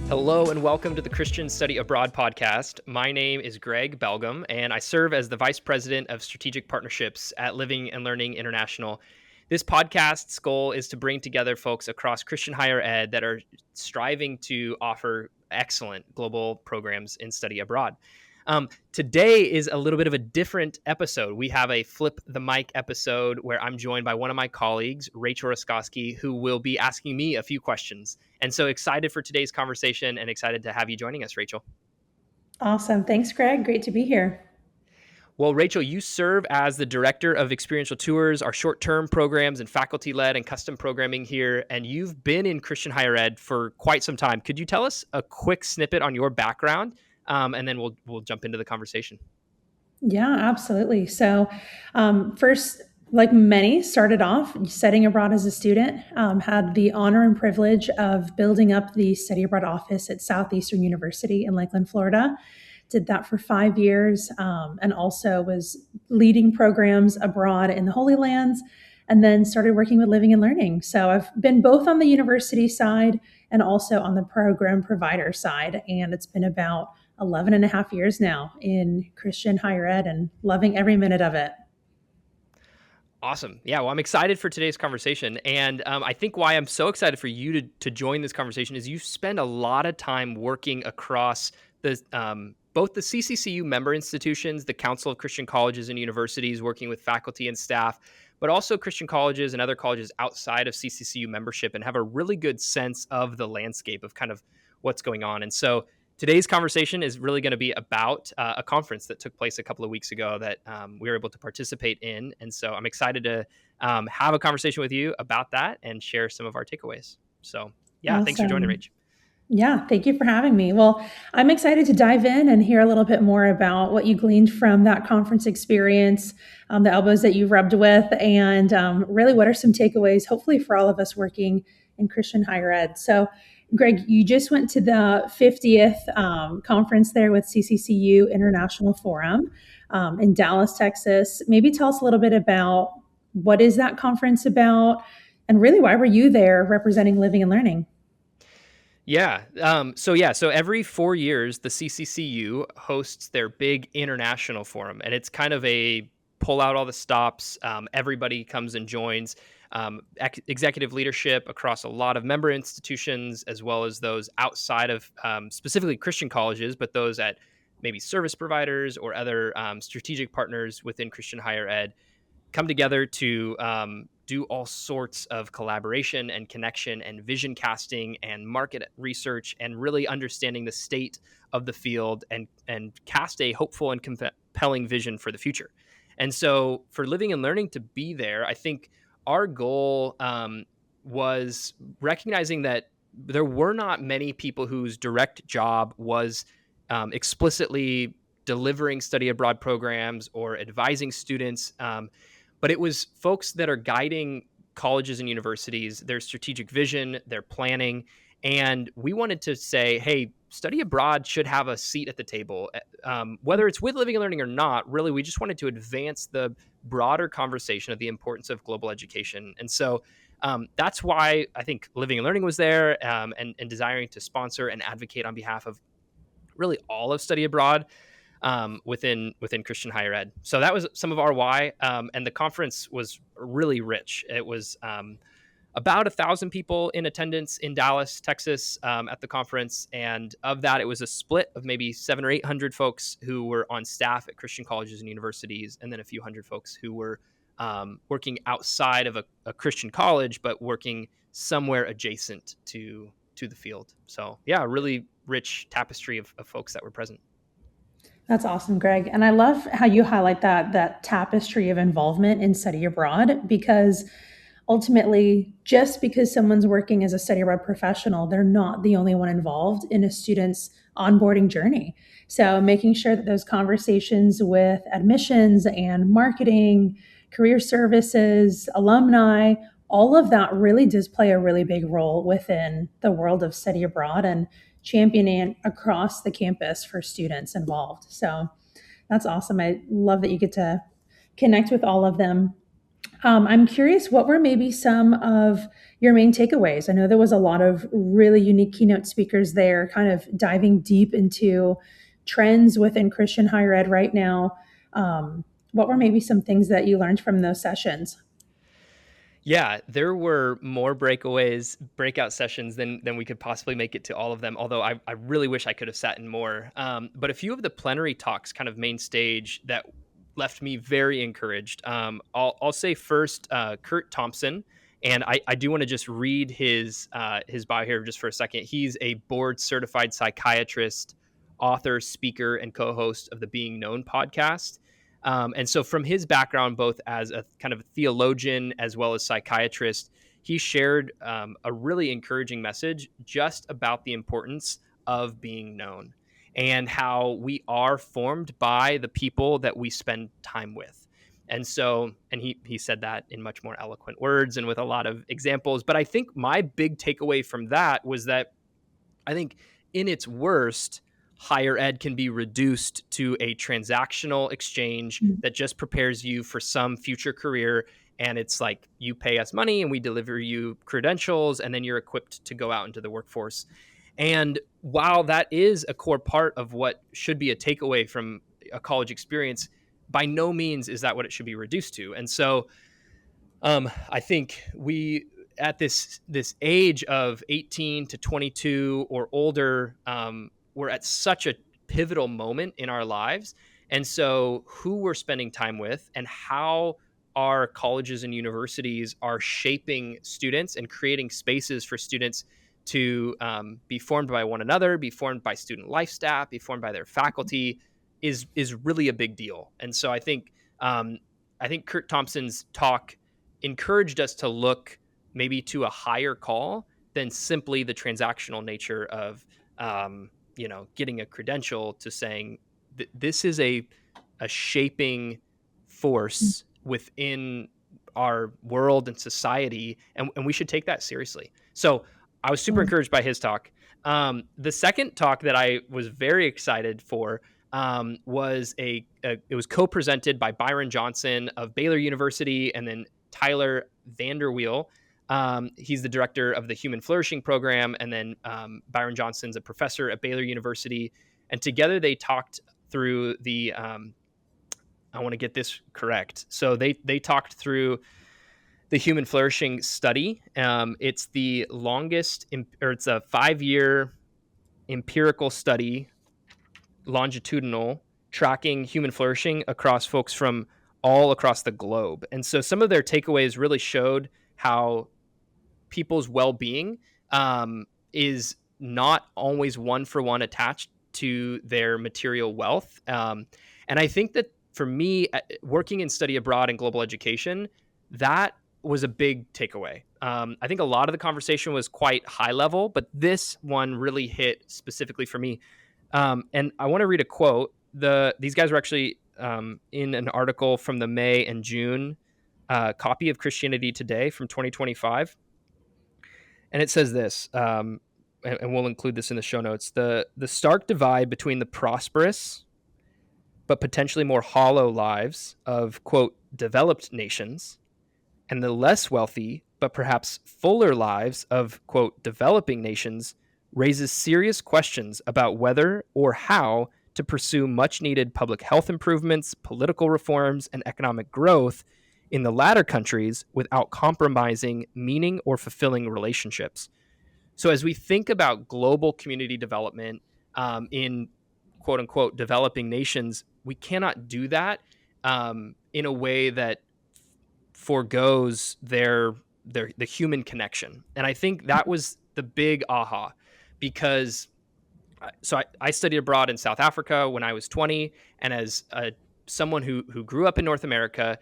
Hello and welcome to the Christian Study Abroad podcast. My name is Greg Belgum, and I serve as the Vice President of Strategic Partnerships at Living and Learning International. This podcast's goal is to bring together folks across Christian higher ed that are striving to offer excellent global programs in study abroad. Today is a little bit of a different episode. We have a Flip the Mic episode where I'm joined by one of my colleagues, Rachel Roskoski, who will be asking me a few questions. And so excited for today's conversation and excited to have you joining us, Rachel. Awesome. Thanks, Greg. Great to be here. Well, Rachel, you serve as the Director of Experiential Tours, our short-term programs and faculty-led and custom programming here, and you've been in Christian higher ed for quite some time. Could you tell us a quick snippet on your background, and then we'll jump into the conversation? Yeah, absolutely. So first, like many, started off studying abroad as a student, had the honor and privilege of building up the study abroad office at Southeastern University in Lakeland, Florida. Did that for 5 years, and also was leading programs abroad in the Holy Lands, and then started working with Living and Learning. So I've been both on the university side and also on the program provider side. And it's been about 11 and a half years now in Christian higher ed and loving every minute of it. Awesome. Yeah, well, I'm excited for today's conversation. And I think why I'm so excited for you to join this conversation is you spend a lot of time working across the both the CCCU member institutions, the Council of Christian Colleges and Universities, working with faculty and staff, but also Christian colleges and other colleges outside of CCCU membership, and have a really good sense of the landscape of kind of what's going on. And so today's conversation is really going to be about a conference that took place a couple of weeks ago that we were able to participate in. And so I'm excited to have a conversation with you about that and share some of our takeaways. So yeah, Awesome. Thanks for joining, Rach. Yeah, thank you for having me. Well, I'm excited to dive in and hear a little bit more about what you gleaned from that conference experience, the elbows that you've rubbed with, and really what are some takeaways, hopefully, for all of us working in Christian higher ed. So, Greg, you just went to the 50th conference there with CCCU International Forum in Dallas, Texas. Maybe tell us a little bit about what is that conference about, and really why were you there representing Living and Learning? Yeah. So every 4 years, the CCCU hosts their big international forum, and it's kind of a pull out all the stops. Everybody comes and joins. Executive leadership across a lot of member institutions, as well as those outside of specifically Christian colleges, but those at maybe service providers or other strategic partners within Christian higher ed, come together to do all sorts of collaboration and connection and vision casting and market research and really understanding the state of the field and cast a hopeful and compelling vision for the future. And so for Living and Learning to be there, I think our goal was recognizing that there were not many people whose direct job was explicitly delivering study abroad programs or advising students. But it was folks that are guiding colleges and universities, their strategic vision, their planning. And we wanted to say, hey, study abroad should have a seat at the table. Whether it's with Living and Learning or not, really, we just wanted to advance the broader conversation of the importance of global education. And so that's why I think Living and Learning was there, and desiring to sponsor and advocate on behalf of really all of study abroad within Christian higher ed. So that was some of our why. And the conference was really rich. It was about 1,000 people in attendance in Dallas, Texas, at the conference. And of that, it was a split of maybe 700 or 800 folks who were on staff at Christian colleges and universities, and then a few hundred folks who were working outside of a Christian college, but working somewhere adjacent to the field. So yeah, a really rich tapestry of folks that were present. That's awesome, Greg. And I love how you highlight that tapestry of involvement in study abroad, because ultimately, just because someone's working as a study abroad professional, they're not the only one involved in a student's onboarding journey. So making sure that those conversations with admissions and marketing, career services, alumni, all of that really does play a really big role within the world of study abroad and championing across the campus for students involved. So that's awesome. I love that you get to connect with all of them. I'm curious, what were maybe some of your main takeaways? I know there was a lot of really unique keynote speakers there, kind of diving deep into trends within Christian higher ed right now. What were maybe some things that you learned from those sessions? Yeah, there were more breakout sessions than we could possibly make it to all of them. Although I really wish I could have sat in more. But a few of the plenary talks, kind of main stage, that left me very encouraged. I'll say first, Kurt Thompson, and I do want to just read his bio here just for a second. He's a board certified psychiatrist, author, speaker, and co-host of the Being Known podcast. And so, from his background, both as a kind of theologian as well as psychiatrist, he shared a really encouraging message just about the importance of being known and how we are formed by the people that we spend time with. And so, and he said that in much more eloquent words and with a lot of examples. But I think my big takeaway from that was that I think in its worst, higher ed can be reduced to a transactional exchange that just prepares you for some future career. And it's like you pay us money and we deliver you credentials, and then you're equipped to go out into the workforce. And while that is a core part of what should be a takeaway from a college experience, by no means is that what it should be reduced to. And so I think we at this age of 18 to 22 or older, we're at such a pivotal moment in our lives. And so who we're spending time with and how our colleges and universities are shaping students and creating spaces for students to be formed by one another, be formed by student life staff, be formed by their faculty is really a big deal. And so I think Kurt Thompson's talk encouraged us to look maybe to a higher call than simply the transactional nature of getting a credential, to saying that this is a shaping force within our world and society, and we should take that seriously. So I was super encouraged by his talk. The second talk that I was very excited for was it was co-presented by Byron Johnson of Baylor University, and then Tyler Vanderweel. He's the director of the Human Flourishing Program, and then Byron Johnson's a professor at Baylor University. And together they talked through the I want to get this correct. So they talked through the Human Flourishing study. It's the longest, or it's a 5-year empirical study, longitudinal, tracking human flourishing across folks from all across the globe. And so some of their takeaways really showed how people's well-being is not always one for one attached to their material wealth. And I think that for me, working in study abroad and global education, that was a big takeaway. I think a lot of the conversation was quite high level, but this one really hit specifically for me. And I want to read a quote. These guys were actually in an article from the May and June copy of Christianity Today from 2025. And it says this, and we'll include this in the show notes. The stark divide between the prosperous but potentially more hollow lives of, quote, developed nations and the less wealthy but perhaps fuller lives of, quote, developing nations raises serious questions about whether or how to pursue much needed public health improvements, political reforms, and economic growth in the latter countries without compromising meaning or fulfilling relationships. So, as we think about global community development in quote unquote developing nations, we cannot do that in a way that forgoes the human connection. And I think that was the big aha, because I studied abroad in South Africa when I was 20, and as someone who grew up in North America,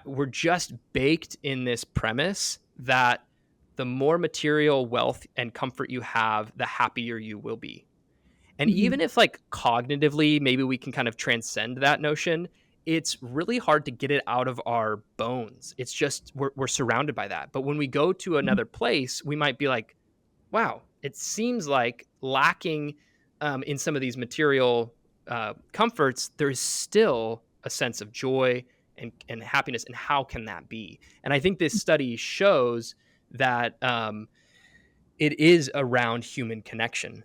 we're just baked in this premise that the more material wealth and comfort you have, the happier you will be. And even if, like, cognitively, maybe we can kind of transcend that notion, it's really hard to get it out of our bones. It's just we're surrounded by that. But when we go to another place, we might be like, wow, it seems like lacking in some of these material comforts, there is still a sense of joy and happiness, and how can that be? And I think this study shows that it is around human connection,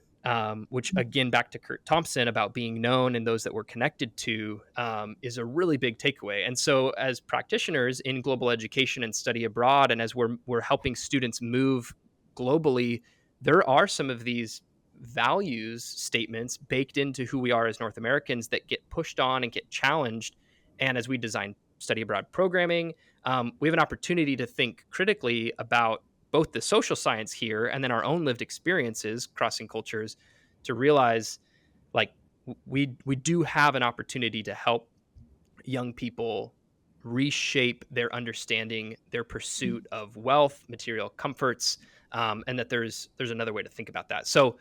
which again, back to Kurt Thompson about being known and those that we're connected to, is a really big takeaway. And so, as practitioners in global education and study abroad, and as we're helping students move globally, there are some of these values statements baked into who we are as North Americans that get pushed on and get challenged. And as we design study abroad programming, we have an opportunity to think critically about both the social science here and then our own lived experiences crossing cultures to realize like we do have an opportunity to help young people reshape their understanding, their pursuit of wealth, material comforts, and that there's another way to think about that. So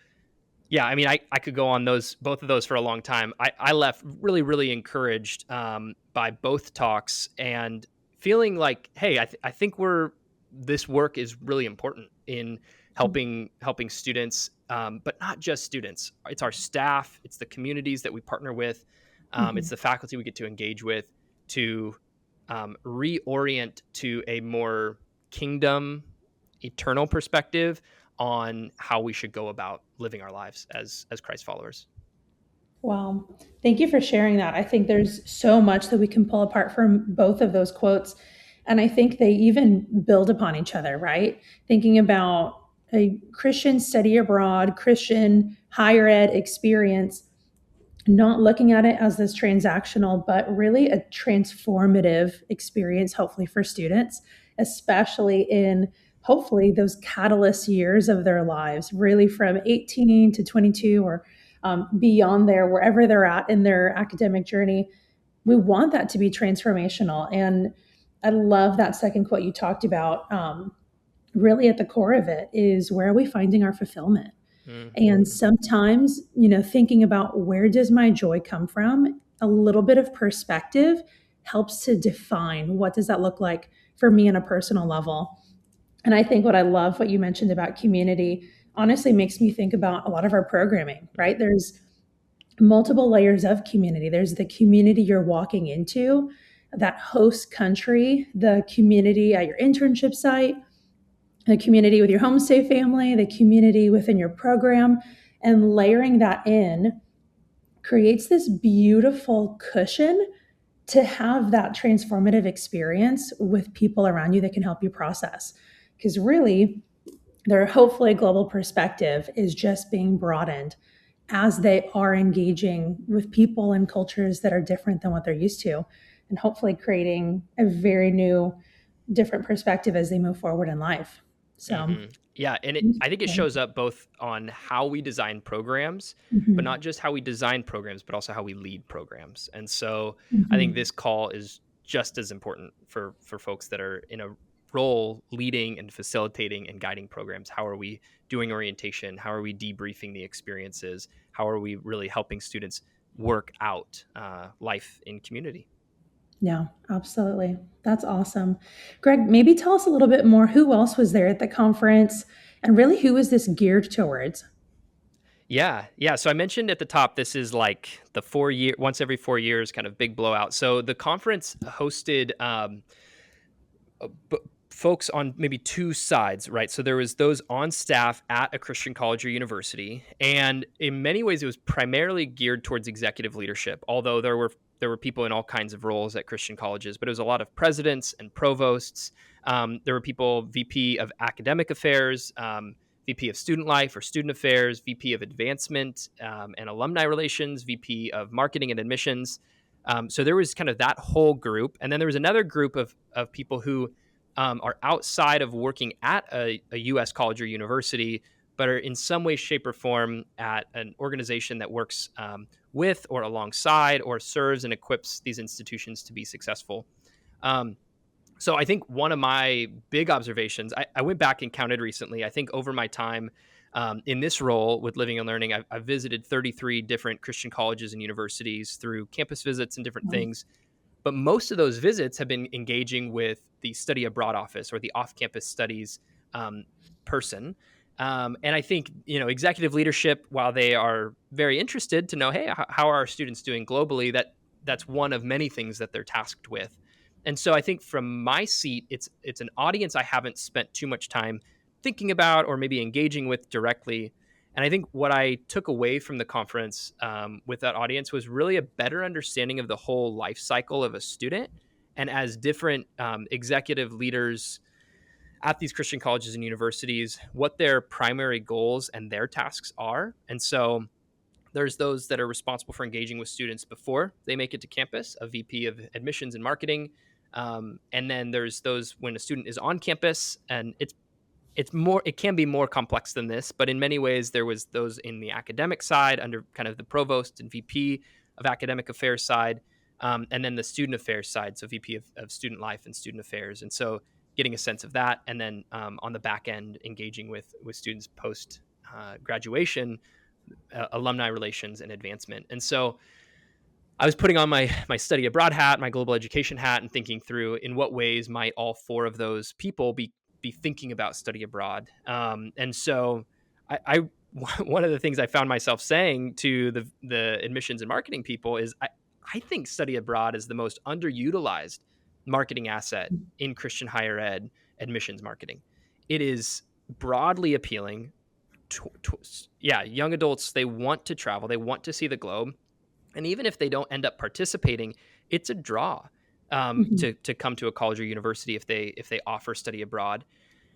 yeah, I mean, I could go on both of those for a long time. I left really, really encouraged by both talks and feeling like, hey, I think this work is really important in helping students, but not just students. It's our staff, it's the communities that we partner with, it's Mhm. the faculty we get to engage with to reorient to a more kingdom, eternal perspective on how we should go about living our lives as Christ followers. Wow. Thank you for sharing that. I think there's so much that we can pull apart from both of those quotes. And I think they even build upon each other, right? Thinking about a Christian study abroad, Christian higher ed experience, not looking at it as this transactional, but really a transformative experience, hopefully for students, especially in hopefully those catalyst years of their lives, really from 18 to 22 or beyond there, wherever they're at in their academic journey. We want that to be transformational. And I love that second quote you talked about. Really, at the core of it is, where are we finding our fulfillment? Mm-hmm. And sometimes, thinking about, where does my joy come from? A little bit of perspective helps to define, what does that look like for me on a personal level. And I think what I love, what you mentioned about community, honestly makes me think about a lot of our programming, right? There's multiple layers of community. There's the community you're walking into, that host country, the community at your internship site, the community with your homestay family, the community within your program, and layering that in creates this beautiful cushion to have that transformative experience with people around you that can help you process. Because really, their hopefully global perspective is just being broadened as they are engaging with people and cultures that are different than what they're used to, and hopefully creating a very new, different perspective as they move forward in life. So, Mm-hmm. Yeah, and I think it shows up both on how we design programs, but not mhm, just how we design programs, but also how we lead programs. And so I think mhm. this call is just as important for folks that are in a role leading and facilitating and guiding programs. How are we doing orientation? How are we debriefing the experiences? How are we really helping students work out life in community? Yeah, absolutely. That's awesome. Greg, maybe tell us a little bit more. Who else was there at the conference? And really, who is this geared towards? Yeah, yeah. So I mentioned at the top, this is like the 4 year, once every 4 years kind of big blowout. So the conference hosted folks on maybe two sides, right? So there was those on staff at a Christian college or university, and in many ways, it was primarily geared towards executive leadership. Although there were people in all kinds of roles at Christian colleges, but it was a lot of presidents and provosts. There were people VP of academic affairs. VP of student life or student affairs, VP of advancement and alumni relations, VP of marketing and admissions. So there was kind of that whole group. And then there was another group of people who are outside of working at a U.S. college or university, but are in some way, shape, or form at an organization that works with or alongside or serves and equips these institutions to be successful. Um, so I think one of my big observations, I went back and counted recently. I think over my time in this role with Living and Learning, I've visited 33 different Christian colleges and universities through campus visits and different things. But most of those visits have been engaging with the study abroad office or the off-campus studies um, person. And I think executive leadership, while they are very interested to know, hey, how are our students doing globally, that's one of many things that they're tasked with. And so I think from my seat, it's an audience I haven't spent too much time thinking about or maybe engaging with directly. And I think what I took away from the conference with that audience was really a better understanding of the whole life cycle of a student. And as different executive leaders at these Christian colleges and universities, what their primary goals and their tasks are. And so there's those that are responsible for engaging with students before they make it to campus, a VP of admissions and marketing. And then there's those when a student is on campus, and it can be more complex than this, but in many ways there was those in the academic side under kind of the provost and VP of academic affairs side, and then the student affairs side, so VP of student life and student affairs. And so getting a sense of that, and then on the back end engaging with students post graduation, alumni relations and advancement. And so I was putting on my study abroad hat, my global education hat, and thinking through in what ways might all four of those people be thinking about study abroad. And so I one of the things I found myself saying to the admissions and marketing people is I think study abroad is the most underutilized marketing asset in Christian higher ed admissions marketing. It is broadly appealing. Yeah, young adults, they want to travel, they want to see the globe, and even if they don't end up participating, it's a draw Mhm. to come to a college or university if they offer study abroad.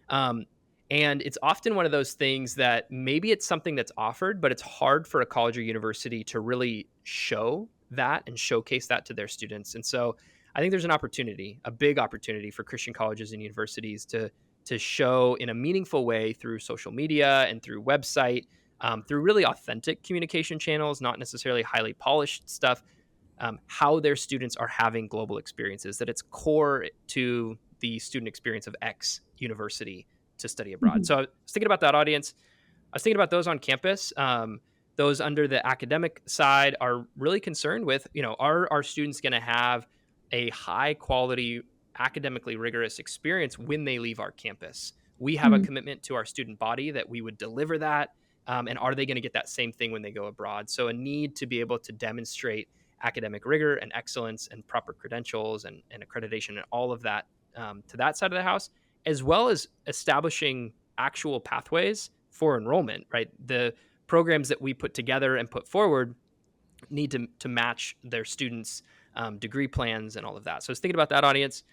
Um, and it's often one of those things that maybe it's something that's offered, but it's hard for a college or university to really show that and showcase that to their students. And so I think there's an opportunity, a big opportunity for Christian colleges and universities to show in a meaningful way through social media and through website, through really authentic communication channels, not necessarily highly polished stuff, how their students are having global experiences, that it's core to the student experience of X university to study abroad. So Mhm. I was thinking about that audience. I was thinking about those on campus. Those under the academic side are really concerned with, are our students going to have a high quality, academically rigorous experience when they leave our campus? We have a Mhm. commitment to our student body that we would deliver that. And are they going to get that same thing when they go abroad? So a need to be able to demonstrate academic rigor and excellence and proper credentials and accreditation and all of that to that side of the house, as well as establishing actual pathways for enrollment, right? The programs that we put together and put forward need to match their students' degree plans and all of that. So I was thinking about that audience.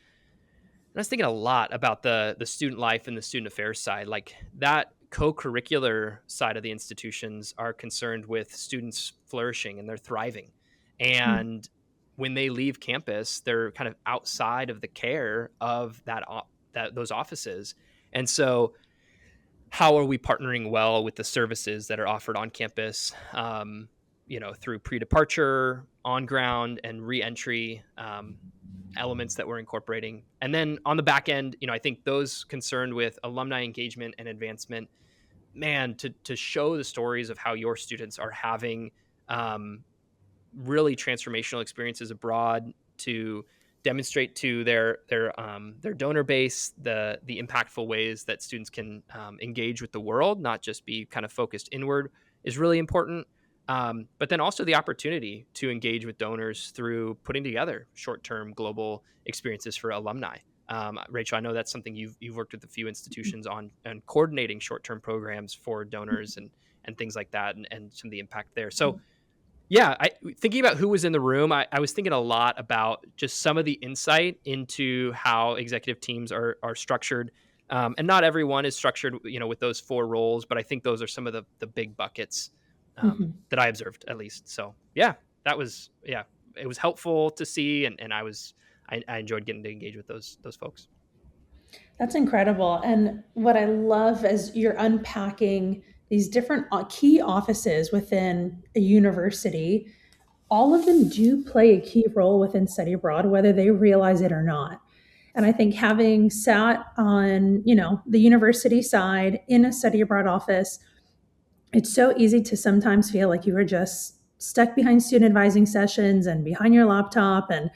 And I was thinking a lot about the student life and the student affairs side, like that co-curricular side of the institutions are concerned with students flourishing and they're thriving. Mhm. And when they leave campus, they're kind of outside of the care of those offices. And so how are we partnering well with the services that are offered on campus, through pre-departure, on ground, and re-entry elements that we're incorporating. And then on the back end, I think those concerned with alumni engagement and advancement, man, to show the stories of how your students are having um, really transformational experiences abroad, to demonstrate to their donor base the impactful ways that students can engage with the world, not just be kind of focused inward, is really important. But then also the opportunity to engage with donors through putting together short-term global experiences for alumni. Rachel, I know that's something you've worked with a few institutions on coordinating short-term programs for donors and things like that, and some of the impact there. So yeah, thinking about who was in the room, I was thinking a lot about just some of the insight into how executive teams are structured. And not everyone is structured, with those four roles, but I think those are some of the big buckets Mhm. that I observed, at least. So yeah, it was helpful to see, and I enjoyed getting to engage with those folks. That's incredible. And what I love is you're unpacking these different key offices within a university. All of them do play a key role within study abroad, whether they realize it or not. And I think having sat on, the university side in a study abroad office, it's so easy to sometimes feel like you are just stuck behind student advising sessions and behind your laptop, and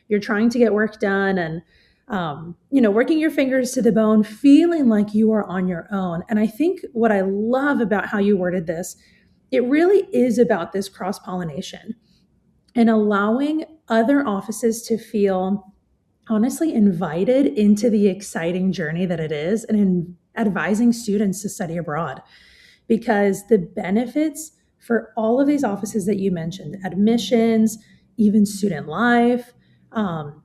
you're trying to get work done, and working your fingers to the bone, feeling like you are on your own. And I think what I love about how you worded this, it really is about this cross pollination and allowing other offices to feel honestly invited into the exciting journey that it is and in advising students to study abroad, because the benefits for all of these offices that you mentioned, admissions, even student life, um,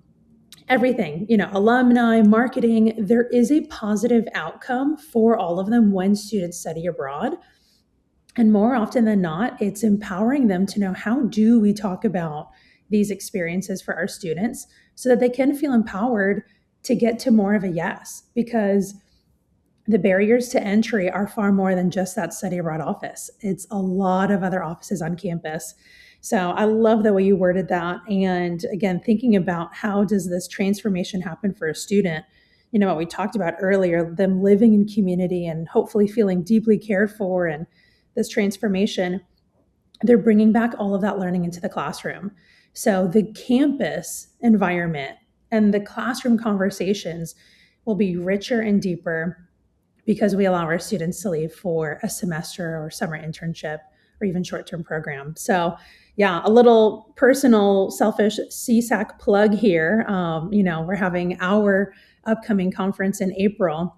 everything, alumni, marketing, there is a positive outcome for all of them when students study abroad. And more often than not, it's empowering them to know, how do we talk about these experiences for our students so that they can feel empowered to get to more of a yes, because the barriers to entry are far more than just that study abroad office. It's a lot of other offices on campus. So I love the way you worded that. And again, thinking about how does this transformation happen for a student? What we talked about earlier, them living in community and hopefully feeling deeply cared for, and this transformation, they're bringing back all of that learning into the classroom. So the campus environment and the classroom conversations will be richer and deeper because we allow our students to leave for a semester or summer internship or even short-term program. So yeah, a little personal, selfish CSAC plug here. We're having our upcoming conference in April.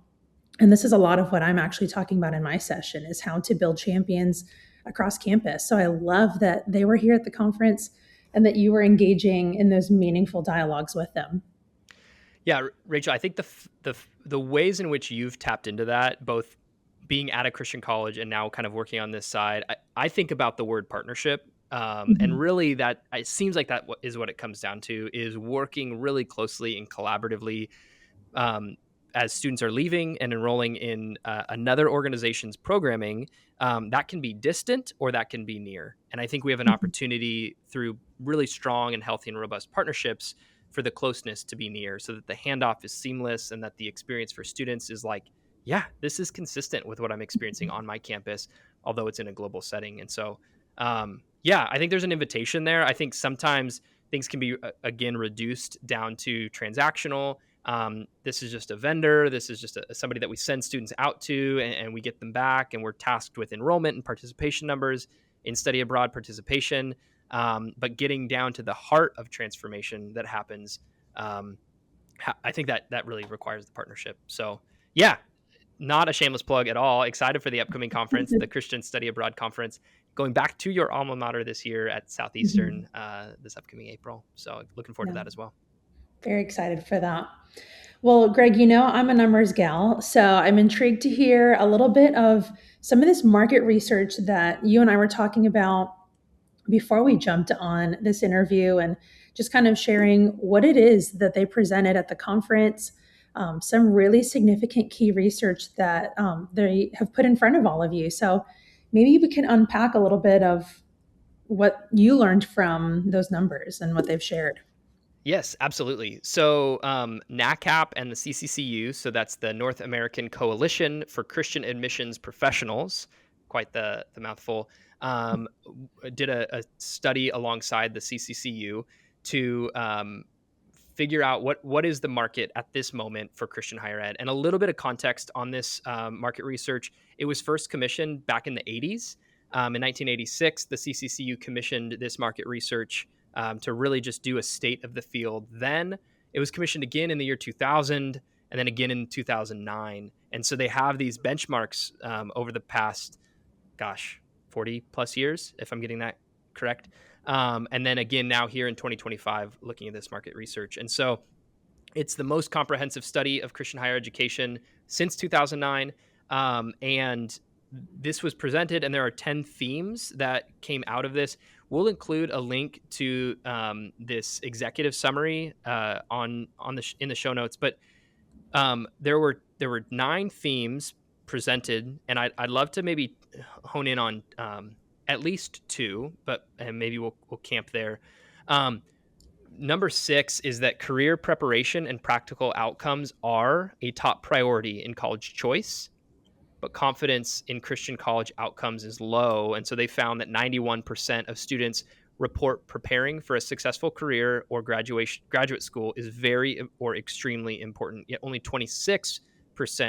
And this is a lot of what I'm actually talking about in my session, is how to build champions across campus. So I love that they were here at the conference and that you were engaging in those meaningful dialogues with them. Yeah, Rachel, I think the ways in which you've tapped into that, both being at a Christian college and now kind of working on this side, I think about the word partnership. And Mhm. really, that it seems like that is what it comes down to, is working really closely and collaboratively, um, as students are leaving and enrolling in another organization's programming. That can be distant or that can be near. And I think we have an Mhm. opportunity through really strong and healthy and robust partnerships for the closeness to be near, so that the handoff is seamless and that the experience for students is like, yeah, this is consistent with what I'm experiencing on my campus, although it's in a global setting. And so, yeah, I think there's an invitation there. I think sometimes things can be, again, reduced down to transactional. This is just a vendor. This is just somebody that we send students out to, and we get them back, and we're tasked with enrollment and participation numbers in study abroad participation. But getting down to the heart of transformation that happens, um, I think that really requires the partnership. So, yeah, not a shameless plug at all. Excited for the upcoming conference, the Christian Study Abroad Conference, going back to your alma mater this year at Mhm. Southeastern, this upcoming April. So, looking forward to Yeah, that as well. very excited for that. Well, Greg, I'm a numbers gal, so I'm intrigued to hear a little bit of some of this market research that you and I were talking about before we jumped on this interview, and just kind of sharing what it is that they presented at the conference, some really significant key research that they have put in front of all of you. So maybe we can unpack a little bit of what you learned from those numbers and what they've shared. Yes, absolutely. So, NACAP and the CCCU, so that's the North American Coalition for Christian Admissions Professionals, quite the mouthful, did a study alongside the CCCU to, figure out what is the market at this moment for Christian higher ed. And a little bit of context on this, market research: it was first commissioned back in the 80s. In 1986, the CCCU commissioned this market research, to really just do a state of the field. Then it was commissioned again in the year 2000, and then again in 2009. And so they have these benchmarks, over the past, gosh, 40 plus years, if I'm getting that correct. And then again now here in 2025, looking at this market research. And so it's the most comprehensive study of Christian higher education since 2009. And this was presented, and there are 10 themes that came out of this. We'll include a link to, this executive summary, on in the show notes. But, there were 9 themes presented, and I'd love to maybe hone in on, at least two, but and maybe we'll camp there. Um, Number 6 is that career preparation and practical outcomes are a top priority in college choice, but confidence in Christian college outcomes is low. And so they found that 91% of students report preparing for a successful career or graduate school is very or extremely important. Yet only 26%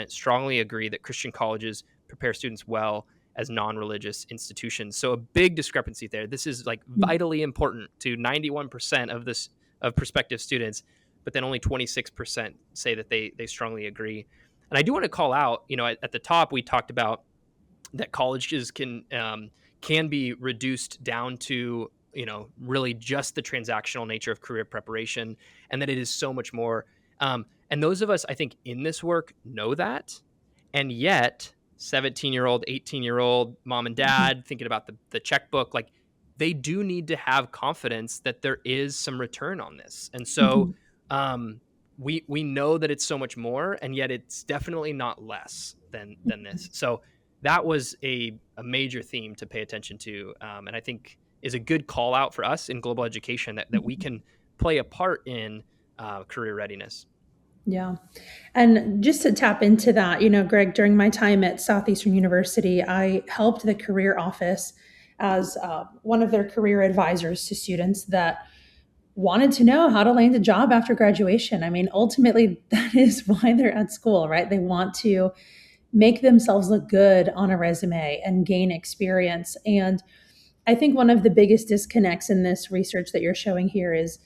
strongly agree that Christian colleges prepare students well as non-religious institutions. So a big discrepancy there. This is like vitally important to 91% of prospective students, but then only 26% say that they strongly agree. And I do want to call out, at the top we talked about that colleges can be reduced down to really just the transactional nature of career preparation, and that it is so much more. And those of us, I think, in this work know that, and yet 17-year-old, 18-year-old mom and Mhm. dad thinking about the checkbook, like, they do need to have confidence that there is some return on this. And so Mhm. um, we know that it's so much more, and yet it's definitely not less than this. So that was a major theme to pay attention to, and I think is a good call out for us in global education, that we Mhm. can play a part in career readiness. Yeah. And just to tap into that, Greg, during my time at Southeastern University, I helped the career office as one of their career advisors to students that wanted to know how to land a job after graduation. I mean, ultimately, that is why they're at school, right? They want to make themselves look good on a resume and gain experience. And I think one of the biggest disconnects in this research that you're showing here is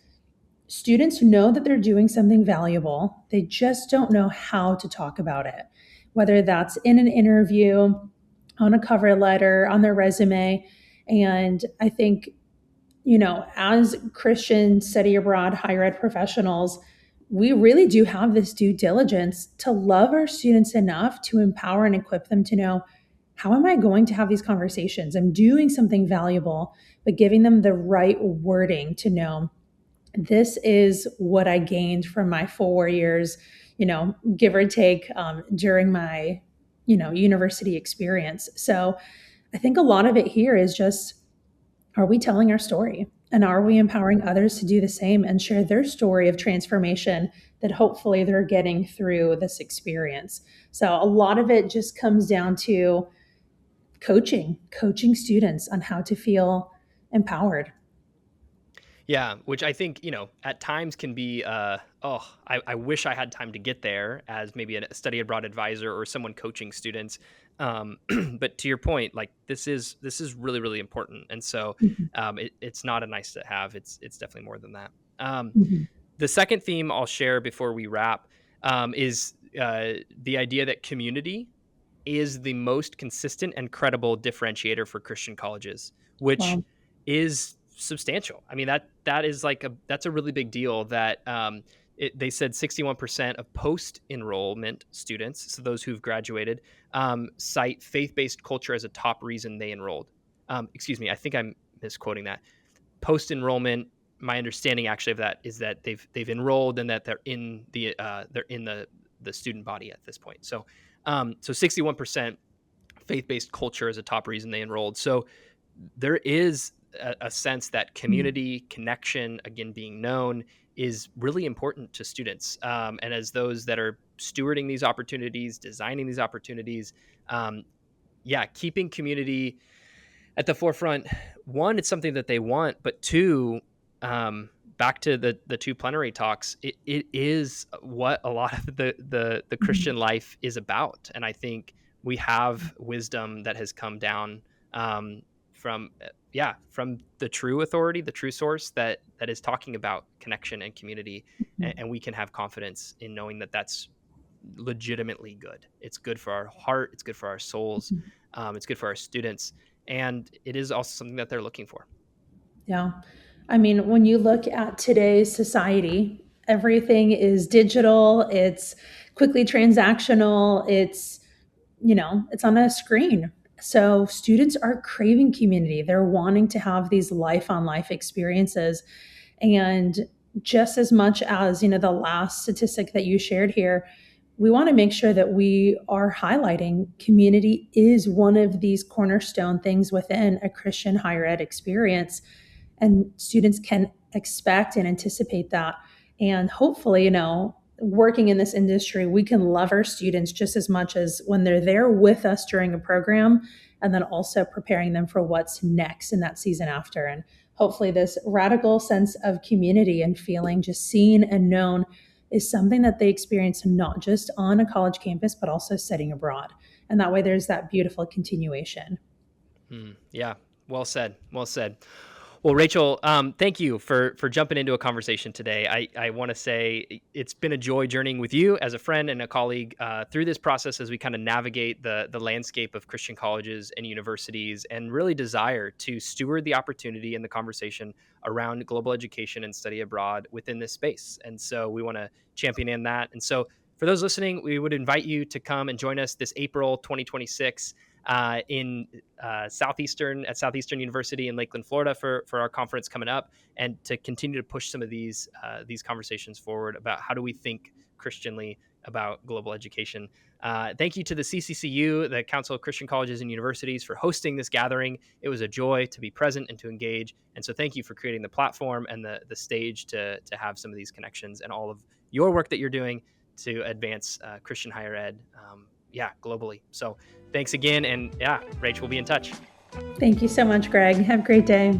students know that they're doing something valuable. They just don't know how to talk about it, whether that's in an interview, on a cover letter, on their resume. And I think, as Christian study abroad higher ed professionals, we really do have this due diligence to love our students enough to empower and equip them to know, how am I going to have these conversations? I'm doing something valuable, but giving them the right wording to know this is what I gained from my 4 years, give or take, during my, university experience. So I think a lot of it here is just, are we telling our story? And are we empowering others to do the same and share their story of transformation that hopefully they're getting through this experience? So a lot of it just comes down to coaching students on how to feel empowered. Yeah, which I think, at times can be, I wish I had time to get there as maybe a study abroad advisor or someone coaching students. But to your point, like, this is really, really important. And so Mhm. it's not a nice to have. It's definitely more than that. Mhm. The second theme I'll share before we wrap is the idea that community is the most consistent and credible differentiator for Christian colleges, which Wow. is substantial. I mean, that is like that's a really big deal. That they said 61% of post enrollment students, so those who've graduated, cite faith based culture as a top reason they enrolled. Excuse me, I think I'm misquoting that. Post enrollment, my understanding actually of that is that they've enrolled and that they're in the student body at this point. So 61% faith-based culture is a top reason they enrolled. So there is a sense that Mm. community connection, again, being known, is really important to students. And as those that are stewarding these opportunities, designing these opportunities, um, yeah, keeping community at the forefront. One, it's something that they want, but two, back to the two plenary talks, it is what a lot of the Mhm. Christian life is about. And I think we have wisdom that has come down, from from the true authority, the true source that is talking about connection and community, Mhm. and we can have confidence in knowing that that's legitimately good. It's good for our heart. It's good for our souls. Mhm. It's good for our students, and it is also something that they're looking for. Yeah. I mean, when you look at today's society, everything is digital, it's quickly transactional, it's on a screen. So students are craving community. They're wanting to have these life on life experiences. And just as much as, the last statistic that you shared here, we want to make sure that we are highlighting community is one of these cornerstone things within a Christian higher ed experience, and students can expect and anticipate that. And hopefully, working in this industry, we can love our students just as much as when they're there with us during a program, and then also preparing them for what's next in that season after. And hopefully this radical sense of community and feeling just seen and known is something that they experience not just on a college campus, but also studying abroad. And that way there's that beautiful continuation. Yeah, well said. Well said. Well, Rachel, thank you for jumping into a conversation today. I want to say it's been a joy journeying with you as a friend and a colleague through this process as we kind of navigate the landscape of Christian colleges and universities, and really desire to steward the opportunity and the conversation around global education and study abroad within this space. And so we want to champion in that. And so for those listening, we would invite you to come and join us this April 2026 in Southeastern University in Lakeland, Florida, for our conference coming up, and to continue to push some of these conversations forward about how do we think Christianly about global education. Thank you to the CCCU, the Council of Christian Colleges and Universities, for hosting this gathering. It was a joy to be present and to engage. And so thank you for creating the platform and the stage to have some of these connections, and all of your work that you're doing to advance Christian higher ed, globally. So thanks again. And yeah, Rach, we'll be in touch. Thank you so much, Greg. Have a great day.